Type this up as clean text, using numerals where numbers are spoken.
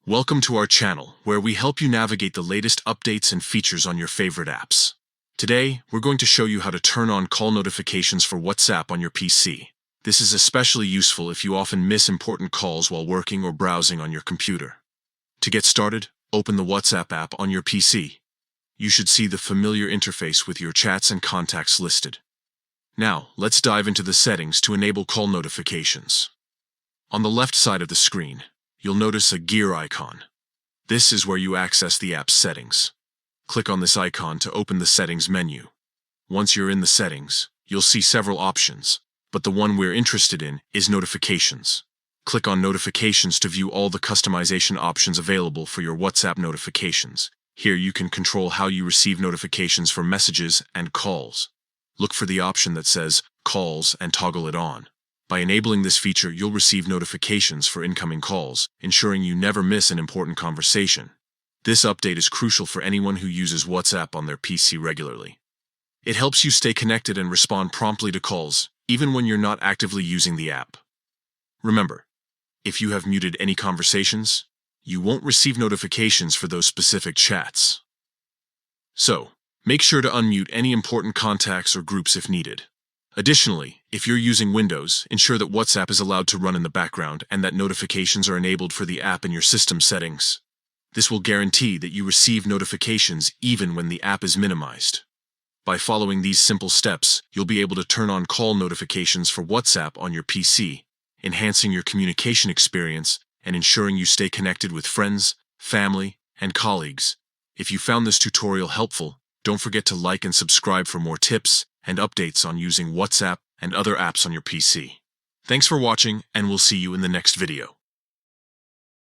Welcome to our channel, where we help you navigate the latest updates and features on your favorite apps. Today, we're going to show you how to turn on call notifications for WhatsApp on your PC. This is especially useful if you often miss important calls while working or browsing on your computer. To get started, open the WhatsApp app on your PC. You should see the familiar interface with your chats and contacts listed. Now, let's dive into the settings to enable call notifications. On the left side of the screen, you'll notice a gear icon. This is where you access the app's settings. Click on this icon to open the settings menu. Once you're in the settings, you'll see several options, but the one we're interested in is notifications. Click on notifications to view all the customization options available for your WhatsApp notifications. Here you can control how you receive notifications for messages and calls. Look for the option that says calls and toggle it on. By enabling this feature, you'll receive notifications for incoming calls, ensuring you never miss an important conversation. This update is crucial for anyone who uses WhatsApp on their PC regularly. It helps you stay connected and respond promptly to calls, even when you're not actively using the app. Remember, if you have muted any conversations, you won't receive notifications for those specific chats. So, make sure to unmute any important contacts or groups if needed. Additionally, if you're using Windows, ensure that WhatsApp is allowed to run in the background and that notifications are enabled for the app in your system settings. This will guarantee that you receive notifications even when the app is minimized. By following these simple steps, you'll be able to turn on call notifications for WhatsApp on your PC, enhancing your communication experience and ensuring you stay connected with friends, family, and colleagues. If you found this tutorial helpful, don't forget to like and subscribe for more tips and updates on using WhatsApp and other apps on your PC. Thanks for watching, and we'll see you in the next video.